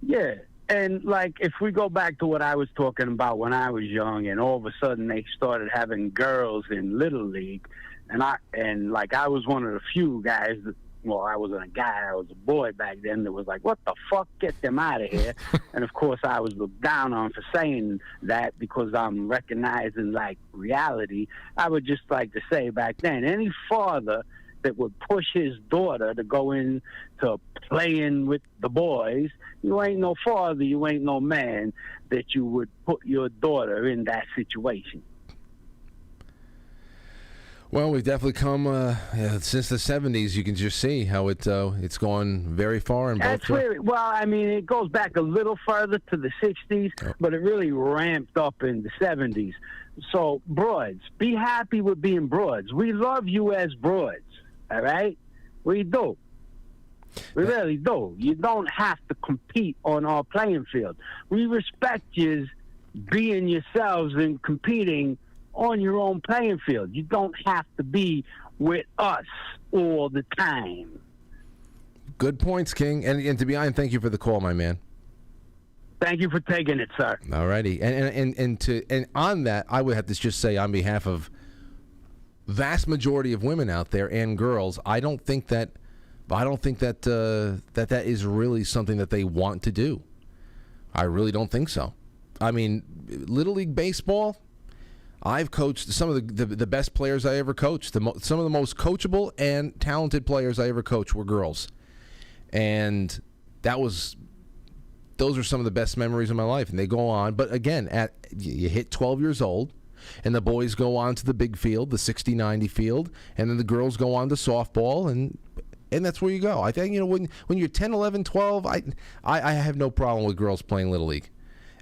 Yeah, and like if we go back to what I was talking about when I was young, and all of a sudden they started having girls in Little League, and I was one of the few guys that, well, I wasn't a guy, I was a boy back then that was like, what the fuck, get them out of here. And of course I was looked down on for saying that because I'm recognizing like reality. I would just like to say back then, any father that would push his daughter to go in to playing with the boys, you ain't no father, you ain't no man that you would put your daughter in that situation.
Well, we've definitely come since the 70s. You can just see how it's gone very far in both.
That's where, well, I mean, it goes back a little further to the 60s, but it really ramped up in the 70s. So, broads, be happy with being broads. We love you as broads, all right? We do. We really do. You don't have to compete on our playing field. We respect you being yourselves and competing on your own playing field. You don't have to be with us all the time.
Good points, King. And to be honest, thank you for the call, my man.
Thank you for taking it, sir.
All righty. And on that, I would have to just say on behalf of vast majority of women out there and girls, I don't think that that is really something that they want to do. I really don't think so. I mean, Little League Baseball, I've coached some of the best players I ever coached. Some of the most coachable and talented players I ever coached were girls. And those are some of the best memories of my life. And they go on. But again, you hit 12 years old, and the boys go on to the big field, the 60-90 field, and then the girls go on to softball, and that's where you go. I think, when you're 10, 11, 12, I have no problem with girls playing Little League.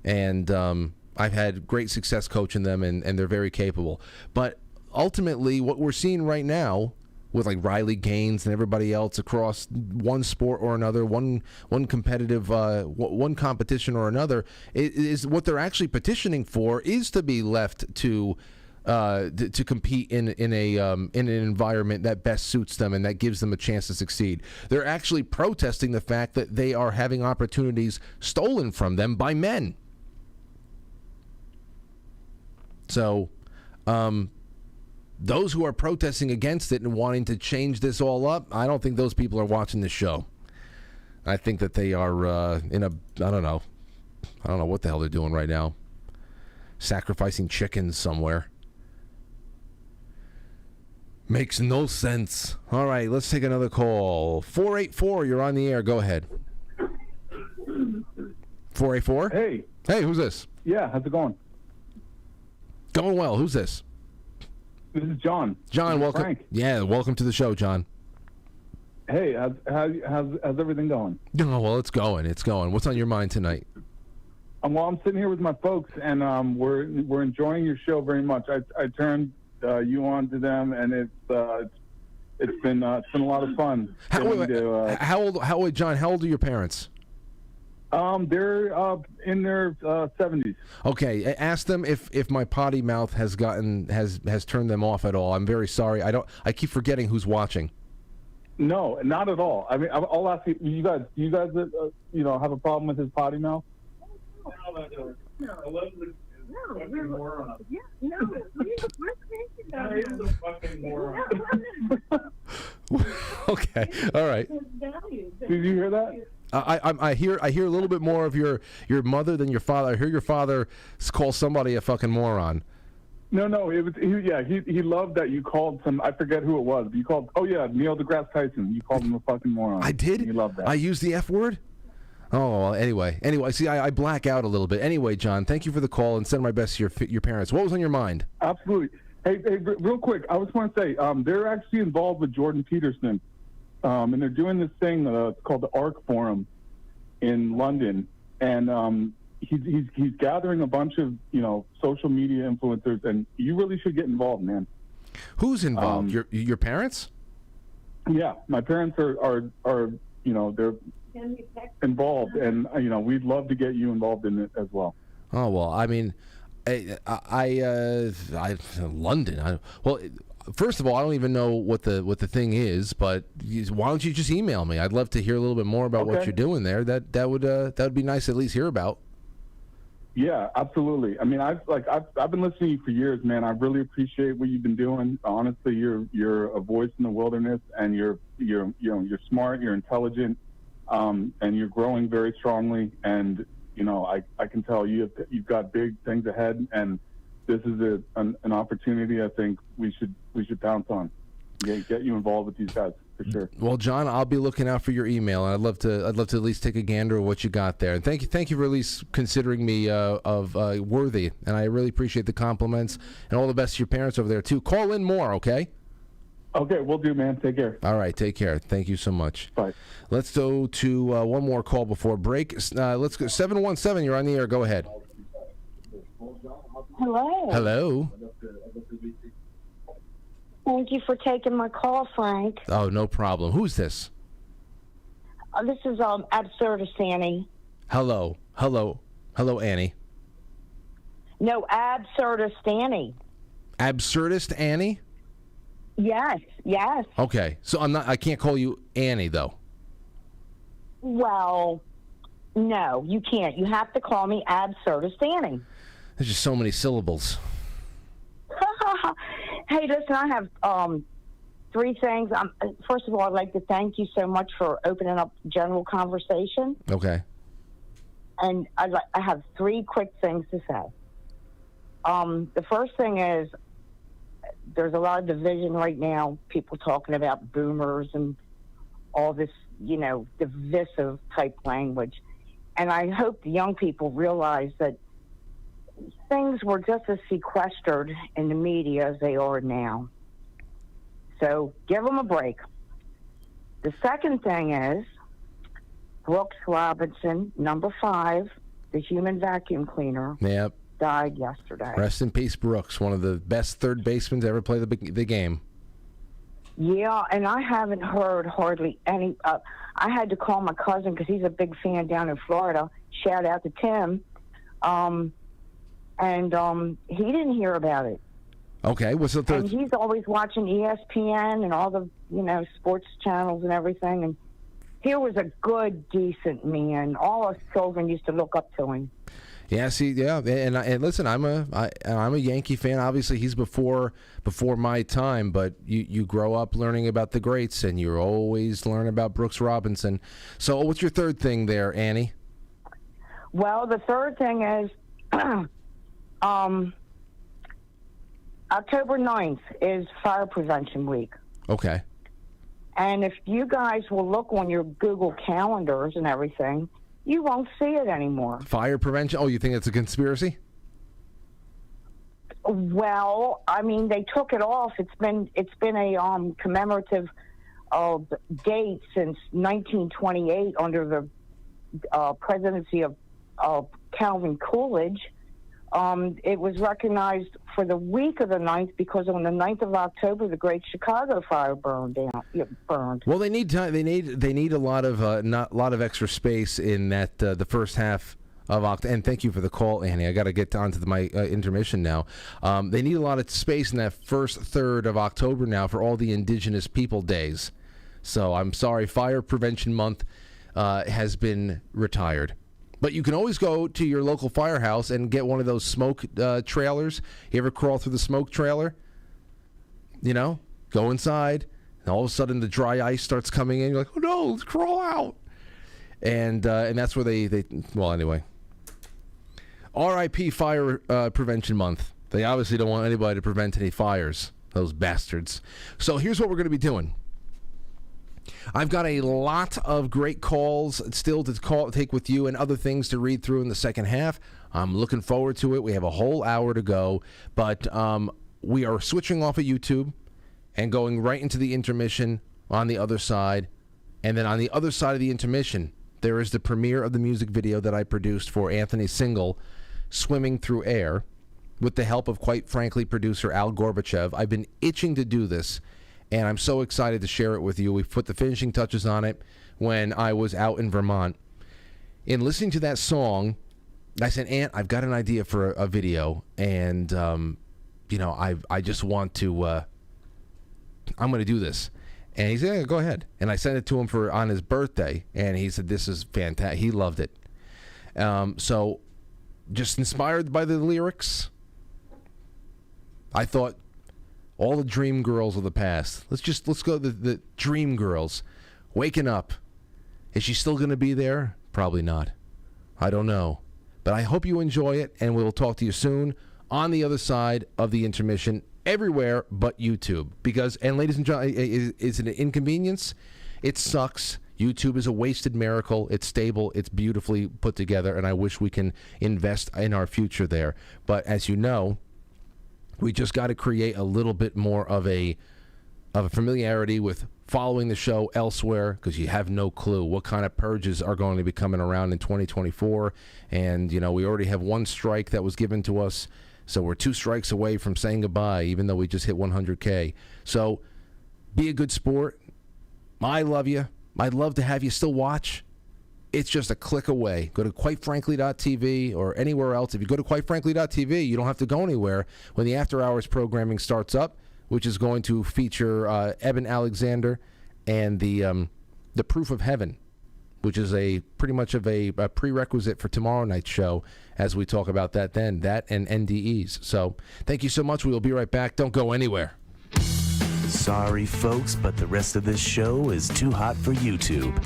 And I've had great success coaching them, and they're very capable. But ultimately, what we're seeing right now with like Riley Gaines and everybody else across one sport or another, one competitive, one competition or another, is what they're actually petitioning for is to be left to compete in an environment that best suits them and that gives them a chance to succeed. They're actually protesting the fact that they are having opportunities stolen from them by men. So, those who are protesting against it and wanting to change this all up, I don't think those people are watching this show. I think that they are I don't know what the hell they're doing right now. Sacrificing chickens somewhere. Makes no sense. All right, let's take another call. 484, you're on the air. Go ahead. 484?
Hey.
Hey, who's this?
Yeah, how's it going?
Going well. Who's this?
This is John.
John, welcome.
Frank.
Yeah, welcome to the show, John.
Hey, how's everything going?
Oh, well, it's going. It's going. What's on your mind tonight?
Well, I'm sitting here with my folks, and we're enjoying your show very much. I turned you on to them, and it's been a lot of fun.
How old, John? How old are your parents?
They're in their 70s.
Okay, ask them if my potty mouth has turned them off at all. I'm very sorry. I keep forgetting who's watching.
No, not at all. I mean, I'll ask you. You guys, have a problem with his potty mouth?
Okay, all right.
Did you hear that?
I hear a little bit more of your mother than your father. I hear your father call somebody a fucking moron.
No, it was he loved that you called some, I forget who it was. You called Neil deGrasse Tyson. You called him a fucking moron.
I did?
He loved that.
I used the F word? Oh, well, anyway, see, I black out a little bit. Anyway, John, thank you for the call and send my best to your parents. What was on your mind?
Absolutely. Hey, real quick, I just want to say they're actually involved with Jordan Peterson, and they're doing this thing it's called the ARC Forum in London, and he's gathering a bunch of social media influencers, and you really should get involved, man.
Who's involved? Your parents?
Yeah, my parents are they're involved, and we'd love to get you involved in it as well.
Oh well, I mean, I London. First of all, I don't even know what the thing is, but why don't you just email me? I'd love to hear a little bit more about what you're doing there. That would be nice to at least hear about.
Yeah, absolutely. I mean, I've been listening to you for years, man. I really appreciate what you've been doing. Honestly, you're a voice in the wilderness, and you're smart, you're intelligent, and you're growing very strongly. And I can tell you've got big things ahead, and this is an opportunity I think we should pounce on. Get you involved with these guys for sure.
Well, John, I'll be looking out for your email, and I'd love to at least take a gander at what you got there. And thank you for at least considering me worthy, and I really appreciate the compliments and all the best to your parents over there too. Call in more, okay?
Okay, we'll do, man. Take care.
All right, take care. Thank you so much.
Bye.
Let's go to one more call before break. Let's go 717. You're on the air. Go ahead.
Hello.
Hello.
Thank you for taking my call, Frank.
Oh, no problem. Who's this?
This is Absurdist Annie.
Hello, Annie.
No, Absurdist Annie.
Absurdist Annie?
Yes.
Okay, so I can't call you Annie though.
Well, no, you can't. You have to call me Absurdist Annie.
There's just so many syllables.
Hey, listen, I have three things. First of all, I'd like to thank you so much for opening up general conversation.
Okay.
And I have three quick things to say. The first thing is there's a lot of division right now, people talking about boomers and all this, divisive type language. And I hope the young people realize that things were just as sequestered in the media as they are now. So give them a break. The second thing is Brooks Robinson, number 5, the human vacuum cleaner,
Yep.
died yesterday.
Rest in peace, Brooks, one of the best third basemen to ever play the game.
Yeah, and I haven't heard hardly any. I had to call my cousin because he's a big fan down in Florida. Shout out to Tim. And he didn't hear about it.
Okay, what's the third?
And he's always watching ESPN and all the, sports channels and everything. And he was a good, decent man. All us children used to look up to him.
Yeah, and listen, I'm a Yankee fan. Obviously, he's before my time, but you grow up learning about the greats, and you always learn about Brooks Robinson. So, what's your third thing there, Annie?
Well, the third thing is October 9th is Fire Prevention Week.
Okay.
And if you guys will look on your Google calendars and everything, you won't see it anymore.
Fire prevention? Oh, you think it's a conspiracy?
Well, I mean, they took it off. It's been a commemorative date since 1928 under the presidency of Calvin Coolidge. It was recognized for the week of the 9th because on the 9th of October, the Great Chicago Fire burned.
Well, they need time. They need a lot of extra space in that the first half of October. And thank you for the call, Annie. I got to get on to my intermission now. They need a lot of space in that first third of October now for all the Indigenous People Days. So I'm sorry, Fire Prevention Month has been retired. But you can always go to your local firehouse and get one of those smoke trailers. You ever crawl through the smoke trailer? You know, go inside, and all of a sudden the dry ice starts coming in. You're like, oh no, let's crawl out. And that's where they well, anyway. RIP Fire Prevention Month. They obviously don't want anybody to prevent any fires, those bastards. So here's what we're going to be doing. I've got a lot of great calls still to take with you and other things to read through in the second half. I'm looking forward to it. We have a whole hour to go, but we are switching off of YouTube and going right into the intermission on the other side. And then on the other side of the intermission, there is the premiere of the music video that I produced for Anthony's single, Swimming Through Air, with the help of, quite frankly, producer Al Gorbachev. I've been itching to do this, and I'm so excited to share it with you. We've put the finishing touches on it when I was out in Vermont. In listening to that song, I said, Ant, I've got an idea for a video, and, you know, I just want to, I'm going to do this. And he said, yeah, go ahead. And I sent it to him on his birthday, and he said, this is fantastic. He loved it. So, just inspired by the lyrics, I thought, all the dream girls of the past. Let's go to the dream girls. Waking up. Is she still going to be there? Probably not. I don't know. But I hope you enjoy it, and we'll talk to you soon on the other side of the intermission, everywhere but YouTube. Because, and ladies and gentlemen, is it an inconvenience? It sucks. YouTube is a wasted miracle. It's stable. It's beautifully put together, and I wish we can invest in our future there. But as you know, we just got to create a little bit more of a familiarity with following the show elsewhere, because you have no clue what kind of purges are going to be coming around in 2024. And, you know, we already have one strike that was given to us, so we're 2 strikes away from saying goodbye, even though we just hit 100K. So be a good sport. I love you. I'd love to have you still watch. It's just a click away. Go to quitefrankly.tv or anywhere else. If you go to quitefrankly.tv, you don't have to go anywhere when the after hours programming starts up, which is going to feature Eben Alexander and the Proof of Heaven, which is pretty much of a prerequisite for tomorrow night's show as we talk about that then, that and NDEs. So thank you so much. We will be right back. Don't go anywhere.
Sorry, folks, but the rest of this show is too hot for YouTube.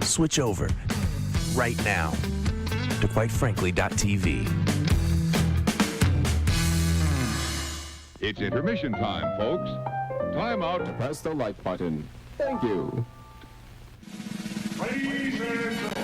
Switch over right now to quitefrankly.tv.
It's intermission time, folks. Time out to press the like button. Thank you.
Ladies and